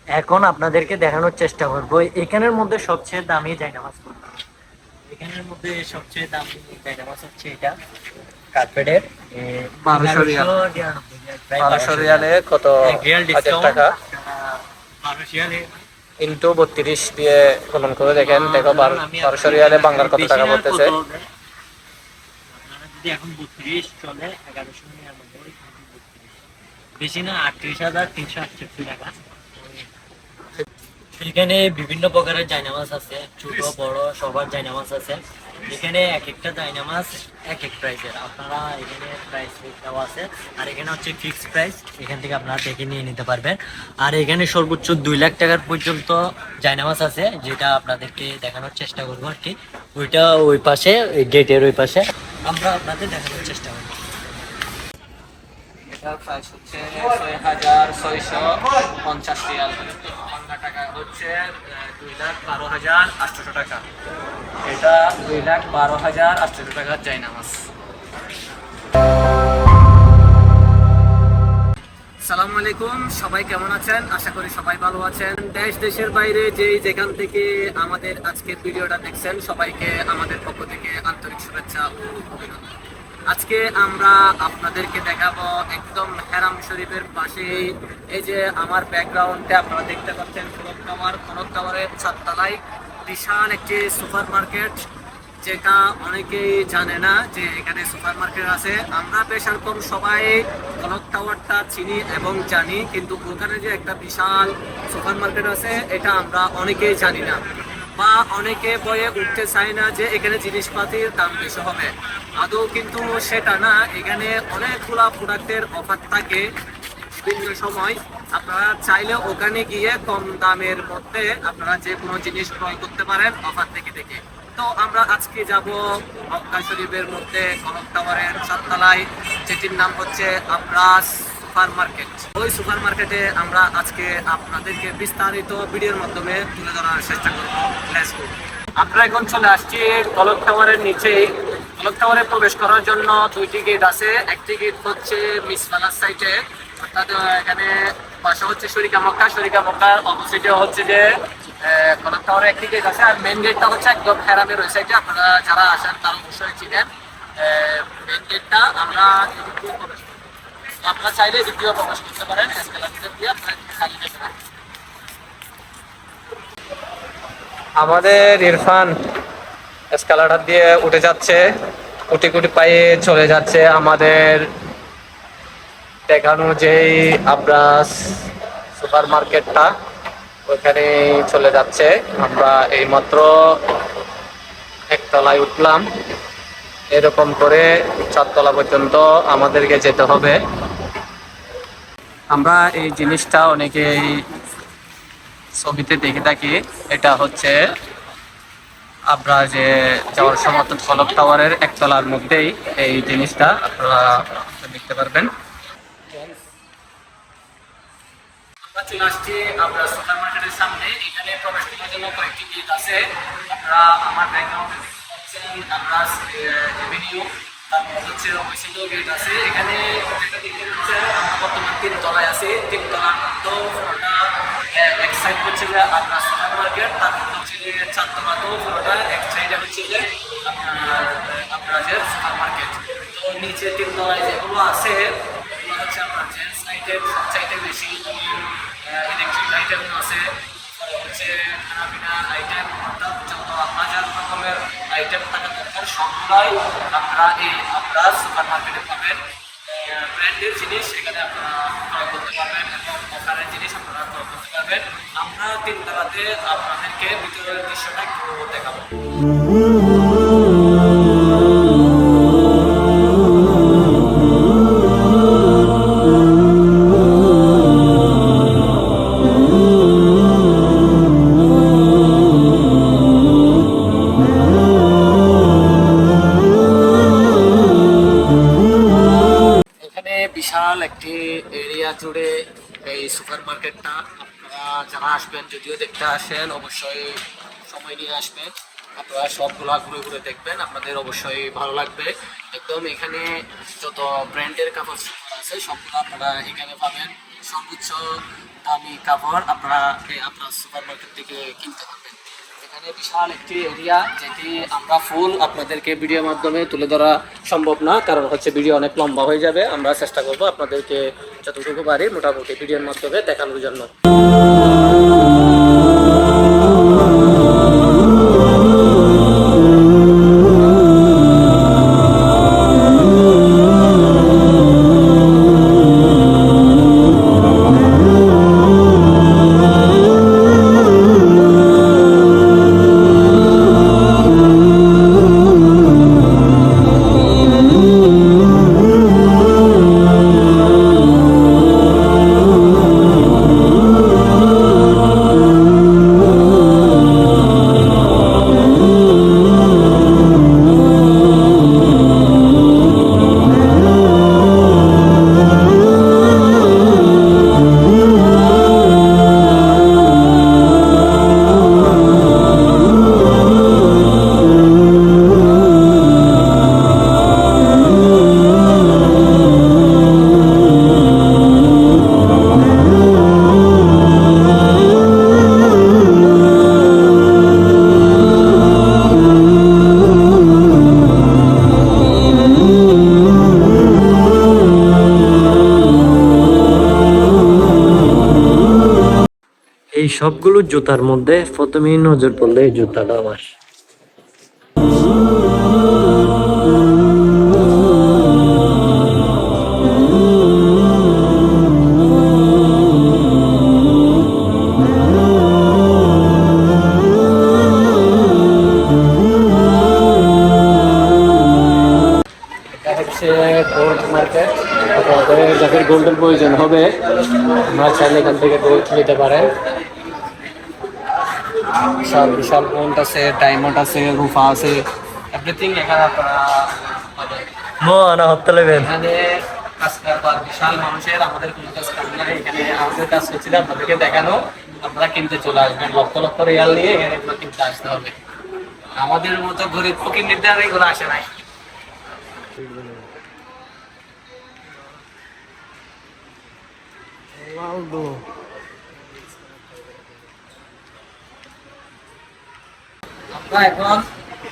এখন আপনাদেরকে দেখানোর চেষ্টা করব এখানের মধ্যে সবচেয়ে দামি জায়নামাজ কোনটা। এখানের মধ্যে সবচেয়ে দামি জায়নামাজ হচ্ছে এটা কার্পেটের 1200 রিয়াল। 1199 প্রায় 1200 রিয়ালে কত রিয়াল হাজার ডিসকাউন্ট টাকা 12 রিয়ালে। ইন্টু 32 দিয়ে গুণন করে দেখেন, দেখো ধরুন আমি 1200 আপনাকে রিয়ালে দেখাই বাংলার কত বেশি টাকা না কত পড়তেছে। হবে। আপনারা যদি এখন 32 চলে 1199, বেশি না 38,368 টাকা। এখানে বিভিন্ন প্রকারের জায়নামাজ আছে, ছোট বড় সবার জায়নামাজ আছে। এখানে এক একটা জায়নামাজ এক এক প্রাইসের, আপনারা এখানে প্রাইস দেওয়া আছে। আর এখানে হচ্ছে ফিক্সড প্রাইস, এখান থেকে আপনারা দেখে নিয়ে নিতে পারবেন। আর এখানে সর্বোচ্চ 2 লাখ টাকার পর্যন্ত জায়নামাজ আছে, যেটা আপনাদেরকে দেখানোর চেষ্টা করবো আর কি। ওইটা ওই পাশে, গেটের ওই পাশে আমরা আপনাদের দেখানোর চেষ্টা করবো। এটার প্রাইস হচ্ছে 6,650 রিয়াল, বাংলা টাকা হচ্ছে 2,12,800 টাকা। এটা 2,12,800 টাকার জায়নামাজ। আসসালামু আলাইকুম, সবাই কেমন আছেন? আশা করি সবাই ভালো আছেন। দেশ দেশের বাইরে যেখান থেকে আমাদের আজকের ভিডিওটা দেখছেন, সবাইকে আমাদের পক্ষ থেকে আন্তরিক শুভেচ্ছা ও অভিনন্দন। আজকে আমরা আপনাদেরকে দেখাবো একদম হেরাম শরীফের পাশে, এই যে আমার ব্যাকগ্রাউন্ডে আপনারা দেখতে পাচ্ছেন কনক টাওয়ারের 4 তলায় বিশাল একটি সুপার মার্কেট, যেটা অনেকেই জানে না যে এখানে সুপার মার্কেট আছে। আমরা বেশ কম সবাই কনক টাওয়ারটা চিনি এবং জানি, কিন্তু ওখানে যে একটা বিশাল সুপার মার্কেট আছে এটা আমরা অনেকেই জানি না, বা অনেকে বয়ে উঠতে চায় না যে এখানে জিনিসপাতির দাম বেশি হবে। আদৌ কিন্তু সেটা না, এখানে অনেকগুলা প্রোডাক্টের অফার থাকে বিভিন্ন সময়। আপনারা চাইলে ওখানে গিয়ে কম দামের মধ্যে আপনারা যে কোনো জিনিস ক্রয় করতে পারেন অফার থেকে দেখে। তো আমরা আজকে যাব মক্কা শরীফের মধ্যে কনক টাওয়ারের 4 তলায়, যেটির নাম হচ্ছে আবরাজ সুপার মার্কেট। ওই সুপার মার্কেটে আমরা আজকে আপনাদেরকে বিস্তারিত ভিডিওর মাধ্যমে তুলে ধরার চেষ্টা করবো। Let's go. আমরা এখন চলে আসছি কনক টাওয়ারের নিচেই। কনক টাওয়ারে প্রবেশ করার জন্য 2টি গেট আছে। একটি গেট হচ্ছে মিস প্যালেস সাইটে, অর্থাৎ এখানে পাশে হচ্ছে শরিকা মক্কার অপোজিটে হচ্ছে যে কনক টাওয়ারে একটি গেট আছে। আর মেন গেটটা হচ্ছে একদম হেরামের ওই সাইডে, আপনারা যারা আসেন তারা অবশ্যই চিনেন। মেন গেটটা আমরা আপনারা চাইলে দ্বিতীয় প্রবেশ করতে পারেন, এসকেলেটর দিয়ে আপনারা খালি যাবেন। আমাদের ইরফান এসকেলেটর দিয়ে উঠে যাচ্ছে, কুটি কুটি পায়ে চলে যাচ্ছে আমাদের দেখানো যেই আবরাজ সুপার মার্কেটটা, ওইখানে চলে যাচ্ছে। আমরা এইমাত্র একতলায় উঠলাম, এরকম করে 4 তলা পর্যন্ত আমাদেরকে যেতে হবে। আমরা এই জিনিসটা অনেকেই ছবিতে দেখে থাকি, এটা হচ্ছে আবরাজে যাওয়ার সময় অর্থাৎ কনক টাওয়ারের 1 তলার মধ্যেই এই জিনিসটা আপনারা দেখতে পারবেন। আমরা চলে আসছি আবরাজ সুপার মার্কেটের সামনে। এখানে প্রবেশ করার জন্য কয়েকটি গেট আছে। আপনারা আমার ব্যাকগ্রাউন্ডে দেখতে পাচ্ছেন আবরাজ এভিনিউ, তারপর হচ্ছে ওইসিডো গেট আছে। এখানে যেটা দেখতে পাচ্ছেন আমরা বর্তমান 3 তলায় আছি। 3 তলার মধ্যেও পুরোটা এক সাইড হচ্ছে যে আবরাজ সুপার মার্কেট, তারপর হচ্ছে যে 4 তলাতেও পুরোটা এক সাইডে হচ্ছে যে আপনার আবরাজের সুপার মার্কেট। তো নিচে 3 তলায় যেগুলো আছে এগুলো হচ্ছে আপনার জেন্টস আইটেম সবচাইতে বেশি, ইলেকট্রিক আইটেম আছে, হচ্ছে খানাপিনা আইটেম, অর্থাৎ যত হাজার রকমের আইটেম থাকা দরকার সবগুলাই আপনারা এই আবরাজ সুপার মার্কেটে পাবেন। ব্র্যান্ডের জিনিস এখানে আপনারা ক্রয় করতে পারবেন এবং অফারের জিনিস আপনারা ক্রয় করতে পারবেন। আমরা 3 তলাতে আপনাদেরকে ভিতরের দৃশ্যটা একটু দেখাবো। এখানে বিশাল একটি এরিয়া জুড়ে এই সুপার মার্কেটটা। আপনারা যারা আসবেন, যদিও দেখতে আসেন, অবশ্যই সময় নিয়ে আসবেন। আপনারা সবগুলা ঘুরে ঘুরে দেখবেন, আপনাদের অবশ্যই ভালো লাগবে। একদম এখানে যত ব্র্যান্ডের কাপড় আছে সবগুলো আপনারা এখানে পাবেন। সর্বোচ্চ দামি কাপড় আপনারা আপনার সুপার মার্কেট থেকে কিনতে পারবেন। এখানে বিশাল একটি এরিয়া, যেটি আমরা ফুল আপনাদেরকে ভিডিওর মাধ্যমে তুলে ধরা সম্ভব না, কারণ হচ্ছে ভিডিও অনেক লম্বা হয়ে যাবে। আমরা চেষ্টা করব আপনাদেরকে যতটুকু পারি মোটামুটি ভিডিওর মাধ্যমে দেখানোর জন্য। এই সবগুলো জুতার মধ্যে প্রথমেই নজর পড়লে এই জুতাটা আমার। হচ্ছে গোল্ড মার্কেট। আপনাদের যাদের গোল্ডের প্রয়োজন হবে আমরা চাইলে এখান থেকে গোল্ড নিতে পারেন। বিশাল বিশাল গোল্ড আছে, ডায়মন্ড আছে, রূপা আছে, এভরিথিং এখানে আপনারা পাবেন। এখানে কাজ কারবার বিশাল মানুষের, আমাদের কোনো কাজ কাম নাই। এখানে আমাদের কাজ হচ্ছে আপনাদেরকে দেখানো, আপনারা কিনতে চলে আসবেন। লক্ষ লক্ষ রিয়াল নিয়ে এখানে এগুলো কিনতে আসতে হবে। আমাদের মতো গরিব ফকিরদের আর এগুলো আসে নাই। আমরা এখন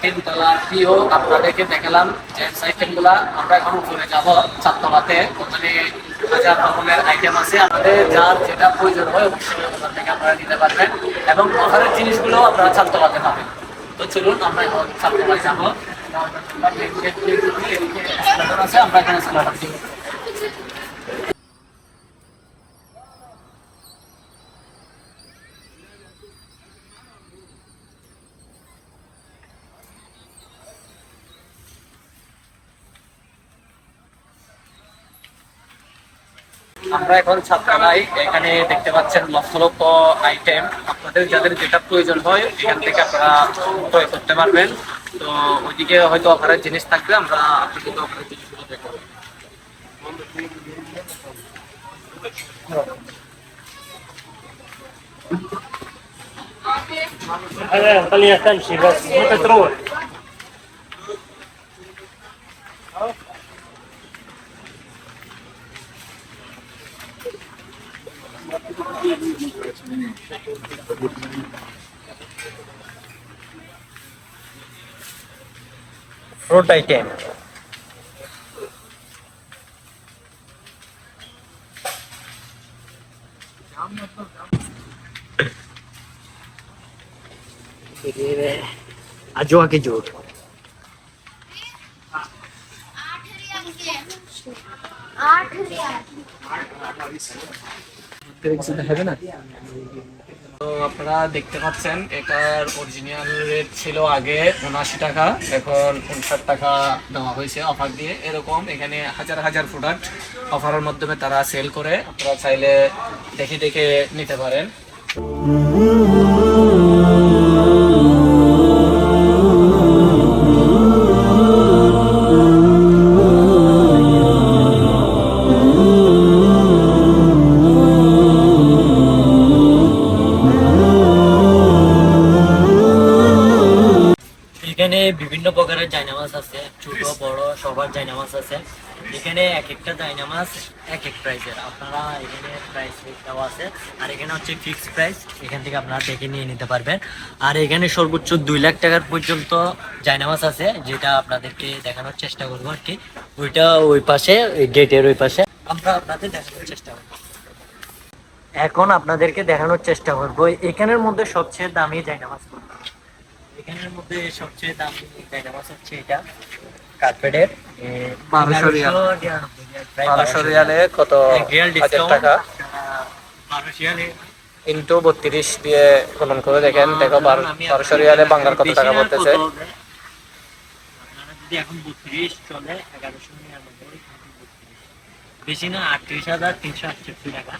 তিনতলা দিয়েও আপনাদেরকে দেখালাম জেন্টস আইটেম গুলা। আমরা এখন উপরে যাব চারতলাতে, ওখানে হাজার রকমের আইটেম আছে। আপনাদের যার যেটা প্রয়োজন হয় অবশ্যই ওখান থেকে আপনারা নিতে পারবেন, এবং ওখানের জিনিসগুলো আপনারা চারতলাতে পাবেন। তো চলুন আমরা এখন চারতলায় যাবো। আমরা এখানে স্কুলার দিব। আমরা এখন ছাত্রালয়, এখানে দেখতে পাচ্ছেন লক্ষ লক্ষ আইটেম। আপনাদের যাদের যেটা প্রয়োজন হয় এখান থেকে আপনারা ক্রয় করতে পারবেন। তো ওইদিকে হয়তো অফারের জিনিস থাকবে, আমরা আপনাদেরকে অফারের জিনিসগুলো দেখাবো। خليها تمشي بس متى تروح. Fruit item. अजवा के जोड़ হবে না। তো আপনারা দেখতে পাচ্ছেন এটার অরিজিনাল রেট ছিল আগে 79 টাকা, এখন 59 টাকা দেওয়া হয়েছে অফার দিয়ে। এরকম এখানে হাজার হাজার প্রোডাক্ট অফারের মাধ্যমে তারা সেল করে, আপনারা চাইলে দেখে দেখে নিতে পারেন। এখানে বিভিন্ন প্রকারের জায়নামাজ আছে, ছোট বড় সবার জায়নামাজ আছে। এখানে এক একটা জায়নামাজ এক এক প্রাইসের, আপনারা এখানে প্রাইস দেওয়া আছে। আর এখানে হচ্ছে ফিক্সড প্রাইস, এখান থেকে আপনারা দেখে নিয়ে নিতে পারবেন। আর এখানে সর্বোচ্চ 2 লাখ টাকার পর্যন্ত জায়নামাজ আছে, যেটা আপনাদেরকে দেখানোর চেষ্টা করবো আর কি। ওইটা ওই পাশে, ওই গেটের ওই পাশে আমরা আপনাদের দেখানোর চেষ্টা করবো। এখন আপনাদেরকে দেখানোর চেষ্টা করবো এখানের মধ্যে সবচেয়ে দামি জায়নামাজ কোনটা। এখানের মধ্যে সবচেয়ে দামি জায়নামাজ হচ্ছে এটা, কার্পেটের 1200 রিয়াল। 1200 রিয়ালে কত হাজার টাকা? 1200 রিয়ালে ইন্টু 32 দিয়ে গুণন করে দেখেন, দেখো 1200 রিয়ালে বাংলার কত টাকা পড়তেছে। আপনারা যদি এখন 32 চলে 1199, বেশি না 38,368 টাকা।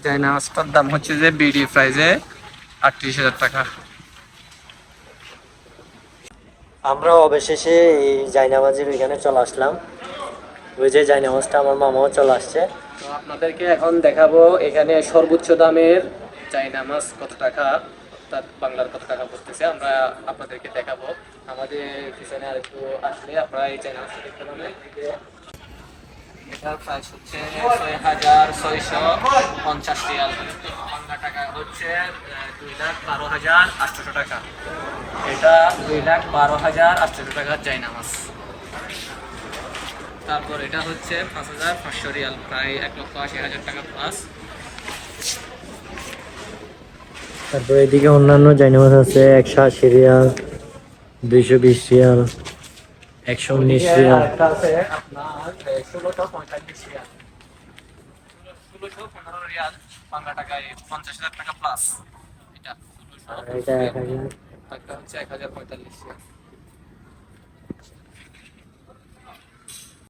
জায়নামাজটার দাম হচ্ছে যে বিডি প্রাইজে 38,000 টাকা। আমরা অবশেষে এই জায়নামাজের ওইখানে চলে আসলাম। ওই যে জায়নামাজটা আমার মামাও চলে আসছে। তো আপনাদেরকে এখন দেখাবো এখানে সর্বোচ্চ দামের জায়নামাজ কত টাকা, অর্থাৎ বাংলার কত টাকা পড়তেছে আমরা আপনাদেরকে দেখাবো। আমাদের পিছনে আরেকটু আসলে আপনারা এই জায়নামাজটা দেখতে পাবেন। এটার প্রাইস হচ্ছে 6,650 রিয়াল, বাংলা টাকা হচ্ছে 2,12,800 টাকা। এটা 2,12,800 টাকার জায়নামাজ। তারপর এটা হচ্ছে 5,500 রিয়াল, প্রায় 1,80,000 টাকা প্লাস। তারপরে এদিকে অন্যান্য জায়নামাজ আছে 180 রিয়াল, 220 রিয়াল, 119 রিয়াল। একটা আছে আপনার 1,645 রিয়াল, 1,615 রিয়াল, বাংলা টাকায় 50,000 টাকা প্লাস। এটা আর এটা 1000, টাকা হচ্ছে 1,045 রিয়াল।